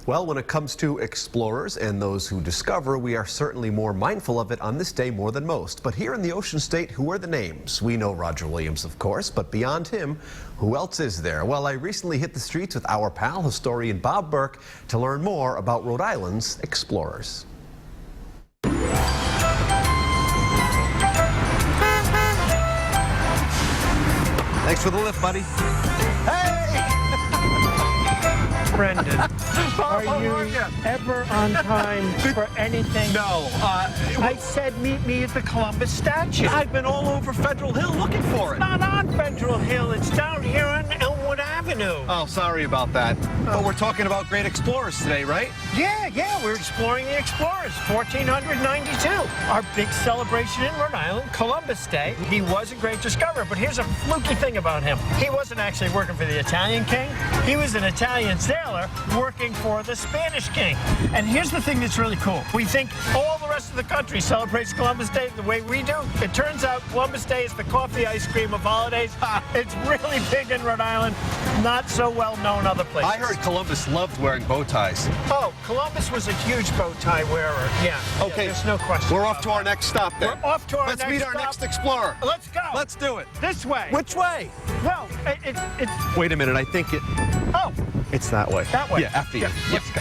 Well, when it comes to explorers and those who discover, we are certainly more mindful of it on this day more than most. But here in the Ocean State, who are the names? We know Roger Williams, of course, but beyond him, who else is there? Well, I recently hit the streets with our pal, historian Bob Burke, to learn more about Rhode Island's explorers. Thanks for the lift, buddy. Hey! Brendan, are you ever on time for anything? No. I said meet me at the Columbus statue. I've been all over Federal Hill looking for it. Not on Federal Hill. It's down here on Elmwood Avenue. Oh, sorry about that. But we're talking about great explorers today, right? Yeah, we're exploring the explorers, 1492. Our big celebration in Rhode Island, Columbus Day. He was a great discoverer, but here's a fluky thing about him. He wasn't actually working for the Italian king. He was an Italian sailor working for the Spanish king. And here's the thing that's really cool. We think all the rest of the country celebrates Columbus Day the way we do. It turns out Columbus Day is the coffee ice cream of holidays. It's really big in Rhode Island, not so well known other places. I heard Columbus loved wearing bow ties. Oh, Columbus was a huge bow tie wearer. Yeah. Okay. There's no question. We're off to our next stop then. We're off to our Let's next meet our stop. next explorer. Let's go. Let's do it. This way. Which way? Well, it's... Wait a minute. I think Oh, it's that way. that way. Yeah, after you. Yeah, let's go.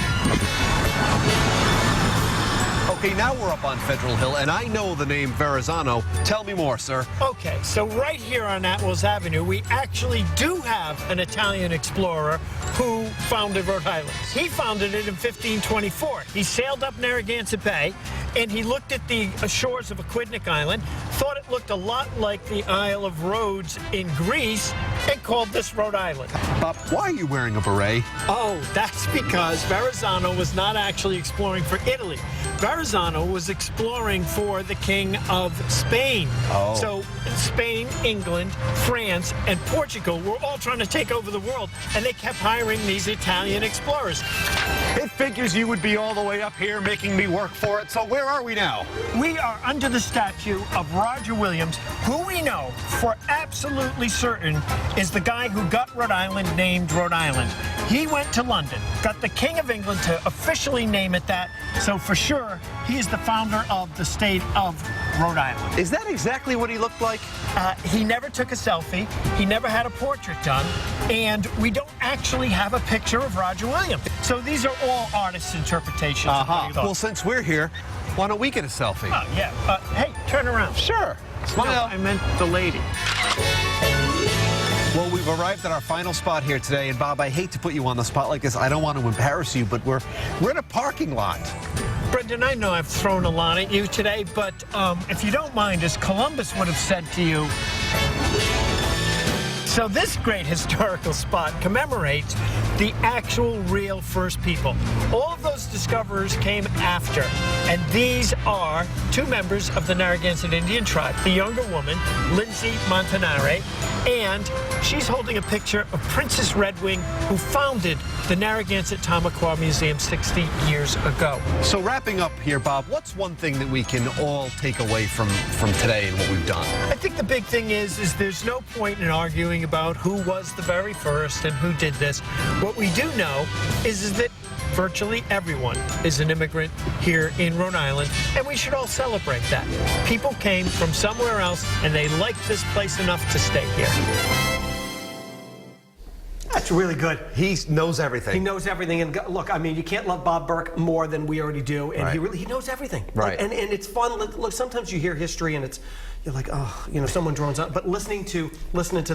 Okay, now we're up on Federal Hill, and I know the name Verrazano. Tell me more, sir. Okay, so right here on Atwells Avenue, we actually do have an Italian explorer who founded Rhode Island. He founded it in 1524. He sailed up Narragansett Bay, and he looked at the shores of Aquidneck Island, thought it looked a lot like the Isle of Rhodes in Greece, and called this Rhode Island. Bob, why are you wearing a beret? Oh, that's because Verrazano was not actually exploring for Italy. Verrazano was exploring for the King of Spain. Oh. So Spain, England, France, and Portugal were all trying to take over the world, and they kept hiring these Italian explorers. It figures you would be all the way up here making me work for it, so where are we now? We are under the statue of Roger Williams, who we know for absolutely certain is the guy who got Rhode Island named Rhode Island. He went to London, got the King of England to officially name it that, so for sure, he is the founder of the state of Rhode Island. Is that exactly what he looked like? He never took a selfie, he never had a portrait done, and we don't actually have a picture of Roger Williams. So these are all artists' interpretations. Well, since we're here, why don't we get a selfie? Oh, yeah. Hey, turn around. Sure. Smile. No, I meant the lady. Well, we've arrived at our final spot here today, and Bob, I hate to put you on the spot like this. I don't want to embarrass you, but we're in a parking lot. Brendan, I know I've thrown a lot at you today, but if you don't mind, as Columbus would have said to you, so this great historical spot commemorates the actual real first people. All of those discoverers came after, and these are two members of the Narragansett Indian tribe. The younger woman, Lindsay Montanare, and she's holding a picture of Princess Redwing, who founded the Narragansett Tamaqua Museum 60 years ago. So wrapping up here, Bob, what's one thing that we can all take away from today and what we've done? I think the big thing is there's no point in arguing about who was the very first and who did this. What we do know is that virtually everyone is an immigrant here in Rhode Island, and we should all celebrate that. People came from somewhere else, and they liked this place enough to stay here. That's really good. He knows everything. He knows everything. And look, I mean, you can't love Bob Burke more than we already do. And Right. he knows everything. Right. And it's fun. Look, sometimes you hear history and you're like, oh, you know, someone drones out. But listening to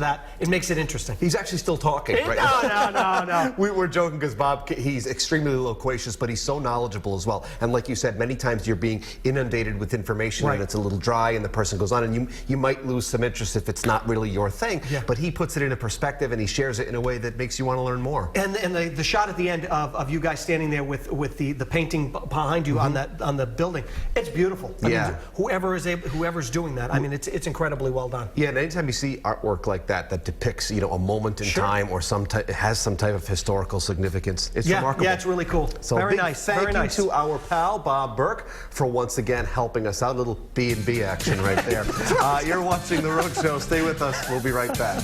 that, it makes it interesting. He's actually still talking, right? No. We're joking because Bob, he's extremely loquacious, but he's so knowledgeable as well. And like you said, many times you're being inundated with information and it's a little dry and the person goes on and you might lose some interest if it's not really your thing. Yeah. But he puts it in a perspective and he shares it in a way that makes you want to learn more. And the shot at the end of you guys standing there with the painting behind you on the building, it's beautiful. I mean, whoever's doing that, I mean, it's incredibly well done. Yeah, and anytime you see artwork like that depicts, you know, a moment in time or has some type of historical significance, it's remarkable. Yeah, it's really cool. So very big nice. Thank Very you nice. to our pal Bob Burke for once again helping us out. A little B&B action right there. You're watching The Road Show. Stay with us. We'll be right back.